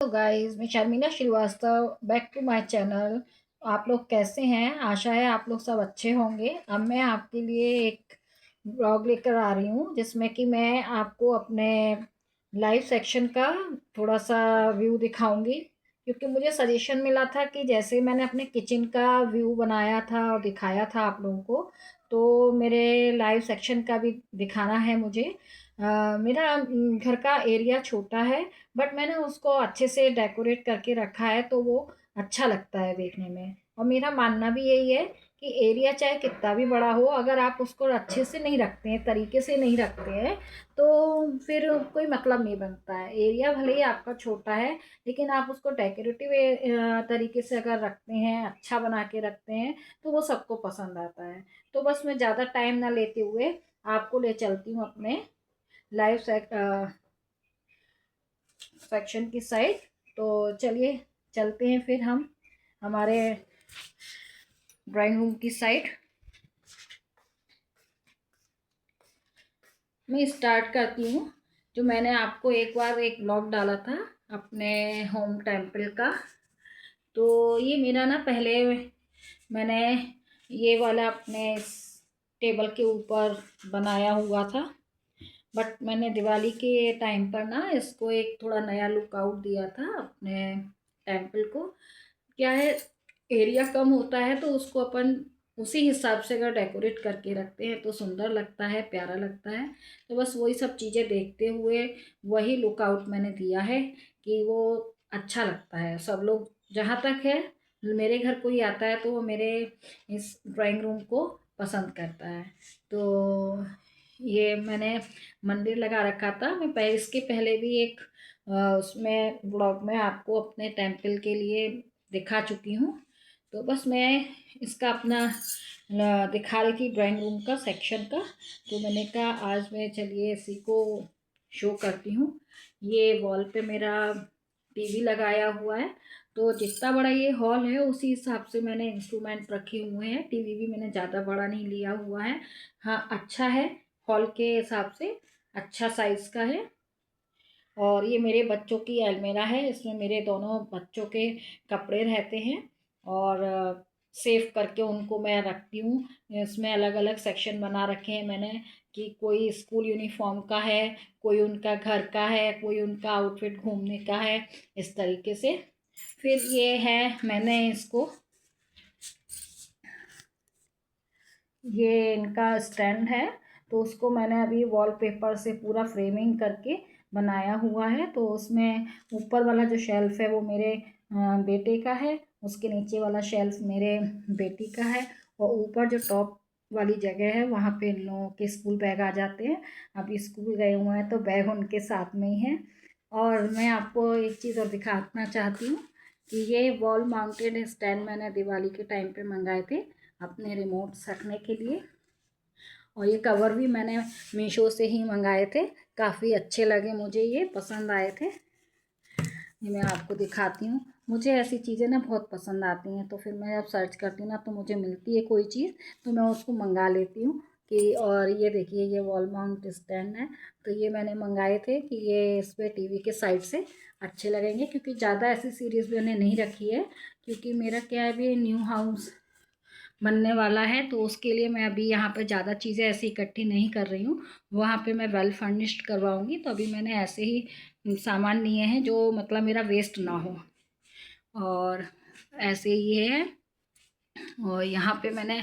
Hello guys, मैं Sharmila Srivastava back to my channel. आप लोग कैसे हैं? आशा है आप लोग सब अच्छे होंगे। अब मैं आपके लिए एक ब्लॉग लेकर आ रही हूँ जिसमें कि मैं आपको अपने लाइव सेक्शन का थोड़ा सा व्यू दिखाऊंगी, क्योंकि मुझे सजेशन मिला था कि जैसे मैंने अपने किचन का व्यू बनाया था और दिखाया था आप लोगों को, तो मेरे लाइव सेक्शन का भी दिखाना है मुझे। मेरा घर का एरिया छोटा है, बट मैंने उसको अच्छे से डेकोरेट करके रखा है तो वो अच्छा लगता है देखने में। और मेरा मानना भी यही है कि एरिया चाहे कितना भी बड़ा हो, अगर आप उसको अच्छे से नहीं रखते हैं, तरीके से नहीं रखते हैं, तो फिर कोई मतलब नहीं बनता है। एरिया भले ही आपका छोटा है, लेकिन आप उसको डेकोरेटिव तरीके से अगर रखते हैं, अच्छा बना के रखते हैं, तो वो सबको पसंद आता है। तो बस मैं ज़्यादा टाइम ना लेते हुए आपको ले चलती हूँ अपने लाइव सेक्शन की साइड। तो चलिए चलते हैं फिर हम हमारे ड्राइंग रूम की साइड। मैं स्टार्ट करती हूँ। जो मैंने आपको एक बार एक ब्लॉग डाला था अपने होम टेम्पल का, तो ये मेरा ना पहले मैंने ये वाला अपने टेबल के ऊपर बनाया हुआ था, बट मैंने दिवाली के टाइम पर ना इसको एक थोड़ा नया लुक आउट दिया था अपने टेम्पल को। क्या है, एरिया कम होता है तो उसको अपन उसी हिसाब से अगर डेकोरेट करके रखते हैं तो सुंदर लगता है, प्यारा लगता है। तो बस वही सब चीज़ें देखते हुए वही लुक आउट मैंने दिया है कि वो अच्छा लगता है। सब लोग, जहाँ तक है, मेरे घर कोई आता है तो वो मेरे इस ड्राइंग रूम को पसंद करता है। तो ये मैंने मंदिर लगा रखा था। मैं पहले, इसके पहले भी एक उसमें ब्लॉग में आपको अपने टेम्पल के लिए दिखा चुकी हूँ। तो बस मैं इसका अपना दिखा रही थी ड्राइंग रूम का सेक्शन का। तो मैंने कहा आज मैं चलिए इसी को शो करती हूँ। ये वॉल पे मेरा टीवी लगाया हुआ है, तो जितना बड़ा ये हॉल है उसी हिसाब से मैंने इंस्ट्रूमेंट रखे हुए हैं। टीवी भी मैंने ज़्यादा बड़ा नहीं लिया हुआ है। हाँ, अच्छा है, हॉल के हिसाब से अच्छा साइज़ का है। और ये मेरे बच्चों की अलमीरा है, इसमें मेरे दोनों बच्चों के कपड़े रहते हैं और सेव करके उनको मैं रखती हूँ। इसमें अलग अलग सेक्शन बना रखे हैं मैंने कि कोई स्कूल यूनिफॉर्म का है, कोई उनका घर का है, कोई उनका आउटफिट घूमने का है, इस तरीके से। फिर ये है, मैंने इसको, ये इनका स्टैंड है, तो उसको मैंने अभी वॉलपेपर से पूरा फ्रेमिंग करके बनाया हुआ है। तो उसमें ऊपर वाला जो शेल्फ है वो मेरे बेटे का है, उसके नीचे वाला शेल्फ मेरे बेटी का है, और ऊपर जो टॉप वाली जगह है वहाँ पे इन लोगों के स्कूल बैग आ जाते हैं। अभी स्कूल गए हुए हैं तो बैग उनके साथ में ही है। और मैं आपको एक चीज़ और दिखाना चाहती हूँ कि ये वॉल माउंटेड स्टैंड मैंने दिवाली के टाइम पे मंगाए थे अपने रिमोट्स रखने के लिए। और ये कवर भी मैंने मीशो से ही मंगाए थे, काफ़ी अच्छे लगे मुझे, ये पसंद आए थे। ये मैं आपको दिखाती हूँ। मुझे ऐसी चीज़ें ना बहुत पसंद आती हैं, तो फिर मैं जब सर्च करती हूँ ना तो मुझे मिलती है कोई चीज़, तो मैं उसको मंगा लेती हूँ कि। और ये देखिए, ये वॉल माउंट स्टैंड है, तो ये मैंने मंगाए थे कि ये इस पर टीवी के साइड से अच्छे लगेंगे, क्योंकि ज़्यादा ऐसी सीरीज़ मैंने नहीं रखी है, क्योंकि मेरा क्या है, अभी न्यू हाउस बनने वाला है, तो उसके लिए मैं अभी यहाँ पर ज़्यादा चीज़ें ऐसी इकट्ठी नहीं कर रही हूँ। वहाँ पे मैं वेल फर्निश्ड करवाऊँगी, तो अभी मैंने ऐसे ही सामान लिए हैं जो मतलब मेरा वेस्ट ना हो। और ऐसे ये है। और यहाँ पे मैंने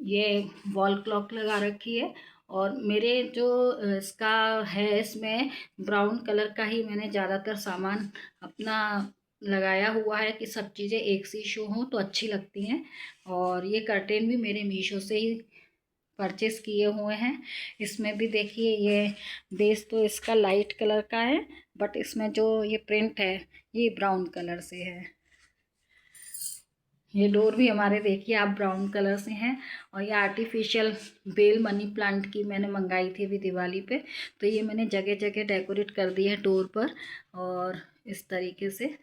ये वॉल क्लॉक लगा रखी है। और मेरे जो इसका है, इसमें ब्राउन कलर का ही मैंने ज़्यादातर सामान अपना लगाया हुआ है कि सब चीज़ें एक सी शो हों तो अच्छी लगती हैं। और ये कर्टेन भी मेरे मीशो से ही परचेस किए हुए हैं। इसमें भी देखिए, ये बेस तो इसका लाइट कलर का है, बट इसमें जो ये प्रिंट है ये ब्राउन कलर से है। ये डोर भी हमारे देखिए आप ब्राउन कलर से हैं। और ये आर्टिफिशियल बेल मनी प्लांट की मैंने मंगाई थी अभी दिवाली पे, तो ये मैंने जगह जगह डेकोरेट कर दी है डोर पर। और इस तरीके से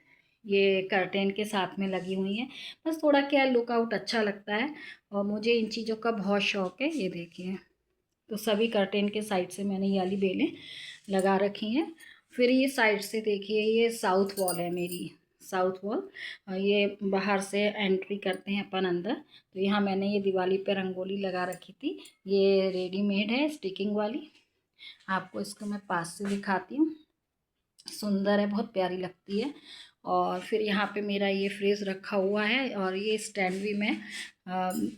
ये कर्टेन के साथ में लगी हुई हैं। बस थोड़ा क्या लुक आउट अच्छा लगता है, और मुझे इन चीज़ों का बहुत शौक है। ये देखिए, तो सभी कर्टेन के साइड से मैंने ये वाली बेलें लगा रखी हैं। फिर ये साइड से देखिए, ये साउथ वॉल है मेरी, साउथ वॉल। ये बाहर से एंट्री करते हैं अपन अंदर, तो यहाँ मैंने ये दिवाली पे रंगोली लगा रखी थी। ये रेडीमेड है स्टिकिंग वाली। आपको इसको मैं पास से दिखाती हूँ। सुंदर है, बहुत प्यारी लगती है। और फिर यहाँ पे मेरा ये फ्रिज रखा हुआ है, और ये स्टैंड भी मैं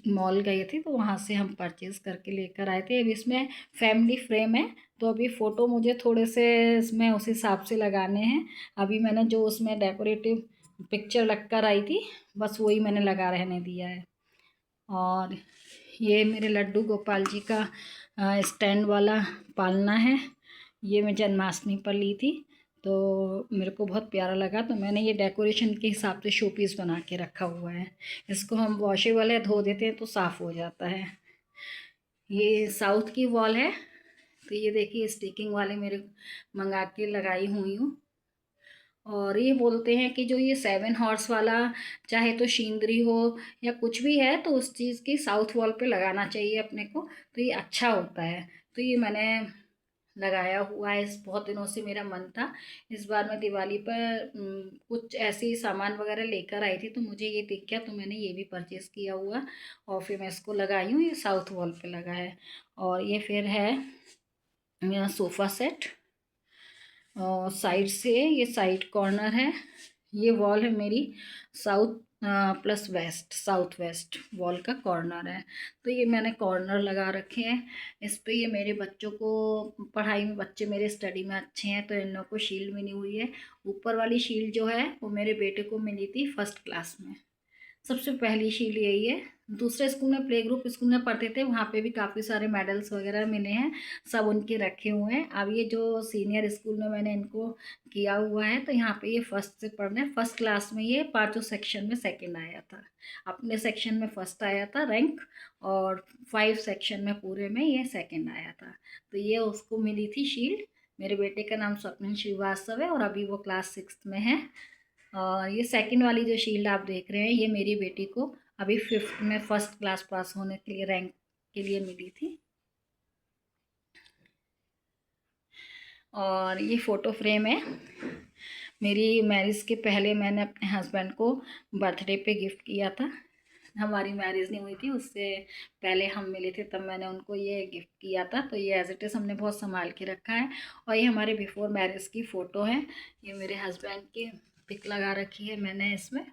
मॉल गए थे तो वहाँ से हम परचेज़ करके लेकर आए थे। अब इसमें फैमिली फ्रेम है, तो अभी फ़ोटो मुझे थोड़े से इसमें उस हिसाब से लगाने हैं। अभी मैंने जो उसमें डेकोरेटिव पिक्चर लग कर आई थी, बस वही मैंने लगा रहने दिया है। और ये मेरे लड्डू गोपाल जी का स्टैंड वाला पालना है। ये मैं जन्माष्टमी पर ली थी, तो मेरे को बहुत प्यारा लगा, तो मैंने ये डेकोरेशन के हिसाब से शो पीस बना के रखा हुआ है। इसको हम वॉशेबल है, धो देते हैं तो साफ़ हो जाता है। ये साउथ की वॉल है, तो ये देखिए स्टिकिंग वाले मेरे मंगा के लगाई हुई हूँ। और ये बोलते हैं कि जो ये 7 हॉर्स वाला, चाहे तो शींदरी हो या कुछ भी है, तो उस चीज़ की साउथ वॉल पे लगाना चाहिए अपने को, तो ये अच्छा होता है। तो ये मैंने लगाया हुआ है, इस बहुत दिनों से मेरा मन था। इस बार मैं दिवाली पर कुछ ऐसे ही सामान वगैरह लेकर आई थी, तो मुझे ये दिख गया, तो मैंने ये भी परचेज़ किया हुआ, और फिर मैं इसको लगाई हूँ। ये साउथ वॉल पे लगा है। और ये फिर है मेरा सोफ़ा सेट, और साइड से ये साइड कॉर्नर है। ये वॉल है मेरी south plus west, south west wall का कॉर्नर है। तो ये मैंने कॉर्नर लगा रखे हैं इस पे। ये मेरे बच्चों को पढ़ाई में, बच्चे मेरे स्टडी में अच्छे हैं, तो इन लोगों को शील्ड मिली हुई है। ऊपर वाली शील्ड जो है वो मेरे बेटे को मिली थी फर्स्ट क्लास में। सबसे पहली शील्ड यही है। दूसरे स्कूल में, प्ले ग्रुप स्कूल में पढ़ते थे, वहाँ पे भी काफ़ी सारे मेडल्स वगैरह मिले हैं, सब उनके रखे हुए हैं। अब ये जो सीनियर स्कूल में मैंने इनको किया हुआ है, तो यहाँ पे ये फर्स्ट से पढ़ रहे हैं। फर्स्ट क्लास में ये 5 सेक्शन में सेकंड आया था, अपने सेक्शन में फर्स्ट आया था रैंक, और 5 सेक्शन में पूरे में ये सेकंड आया था। तो ये उसको मिली थी शील्ड। मेरे बेटे का नाम स्वप्निल श्रीवास्तव है, और अभी वो क्लास 6 में है। और ये सेकंड वाली जो शील्ड आप देख रहे हैं, ये मेरी बेटी को अभी 5th में फर्स्ट क्लास पास होने के लिए, रैंक के लिए मिली थी। और ये फ़ोटो फ्रेम है, मेरी मैरिज के पहले मैंने अपने हस्बैंड को बर्थडे पे गिफ्ट किया था। हमारी मैरिज नहीं हुई थी, उससे पहले हम मिले थे, तब मैंने उनको ये गिफ्ट किया था। तो ये एज इट इज़ हमने बहुत संभाल के रखा है। और ये हमारे बिफोर मैरिज की फ़ोटो है। ये मेरे हस्बैंड की पिक लगा रखी है मैंने इसमें,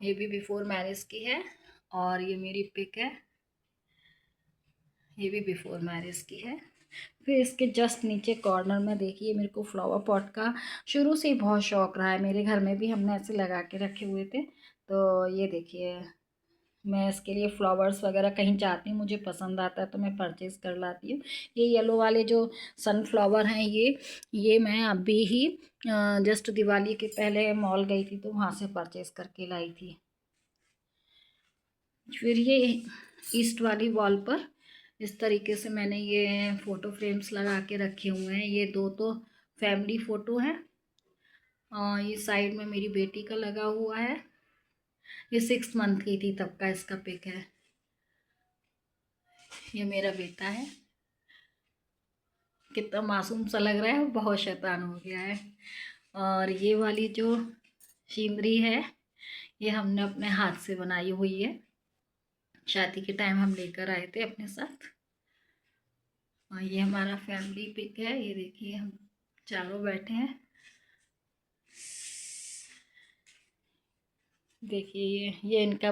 ये भी बिफोर मैरिज की है। और ये मेरी पिक है, ये भी बिफोर मैरिज की है। फिर इसके जस्ट नीचे कॉर्नर में देखिए, मेरे को फ्लावर पॉट का शुरू से ही बहुत शौक रहा है। मेरे घर में भी हमने ऐसे लगा के रखे हुए थे। तो ये देखिए, मैं इसके लिए फ्लावर्स वगैरह कहीं जाती हूँ, मुझे पसंद आता है तो मैं परचेज़ कर लाती हूँ। ये येलो वाले जो सनफ्लावर हैं, ये मैं अभी ही जस्ट दिवाली के पहले मॉल गई थी, तो वहाँ से परचेज़ करके लाई थी। फिर ये ईस्ट वाली वॉल पर इस तरीके से मैंने ये फ़ोटो फ्रेम्स लगा के रखे हुए हैं। ये 2 तो फैमिली फ़ोटो हैं, और ये साइड में मेरी बेटी का लगा हुआ है। ये 6 मंथ की थी तब का इसका पिक है। ये मेरा बेटा है, कितना मासूम सा लग रहा है, बहुत शैतान हो गया है। और ये वाली जो सीनरी है, ये हमने अपने हाथ से बनाई हुई है, शादी के टाइम हम लेकर आए थे अपने साथ। और ये हमारा फैमिली पिक है, ये देखिए हम चारों बैठे हैं। देखिए ये इनका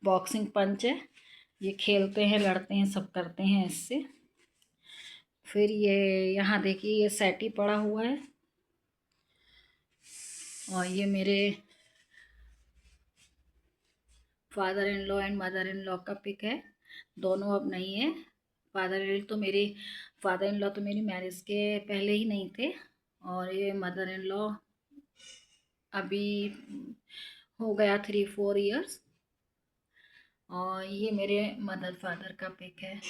बॉक्सिंग पंच है, ये खेलते हैं, लड़ते हैं, सब करते हैं इससे। फिर ये यहाँ देखिए, ये सेट ही पड़ा हुआ है। और ये मेरे father in law and mother in law का पिक है, दोनों अब नहीं है। फादर इन लॉ तो मेरी मैरिज के पहले ही नहीं थे, और ये मदर इन लॉ अभी हो गया 3-4 ईयर्स। और ये मेरे मदर फादर का पिक है।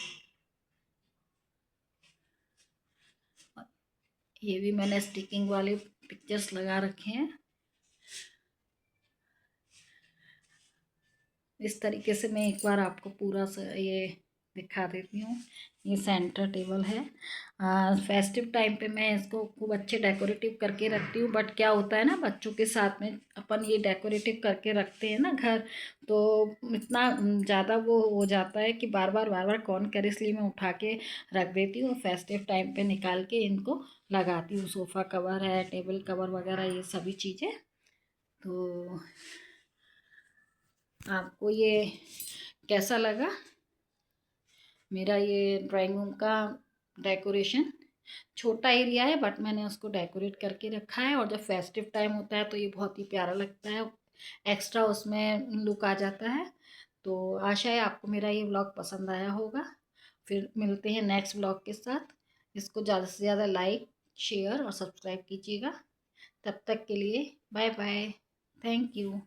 ये भी मैंने स्टिकिंग वाले पिक्चर्स लगा रखे हैं। इस तरीके से मैं एक बार आपको पूरा ये दिखा देती हूँ। ये सेंटर टेबल है। फेस्टिव टाइम पे मैं इसको खूब अच्छे डेकोरेटिव करके रखती हूँ, बट क्या होता है ना, बच्चों के साथ में अपन ये डेकोरेटिव करके रखते हैं ना घर, तो इतना ज़्यादा वो हो जाता है कि बार बार कौन करे, इसलिए मैं उठा के रख देती हूँ। फेस्टिव टाइम पे निकाल के इनको लगाती हूँ। सोफ़ा कवर है, टेबल कवर वगैरह, ये सभी चीज़ें। तो आपको ये कैसा लगा मेरा ये ड्राइंग रूम का डेकोरेशन? छोटा एरिया है बट मैंने उसको डेकोरेट करके रखा है, और जब फेस्टिव टाइम होता है तो ये बहुत ही प्यारा लगता है, एक्स्ट्रा उसमें लुक आ जाता है। तो आशा है आपको मेरा ये व्लॉग पसंद आया होगा। फिर मिलते हैं नेक्स्ट व्लॉग के साथ। इसको ज़्यादा से ज़्यादा लाइक, शेयर और सब्सक्राइब कीजिएगा। तब तक के लिए बाय बाय। Thank you.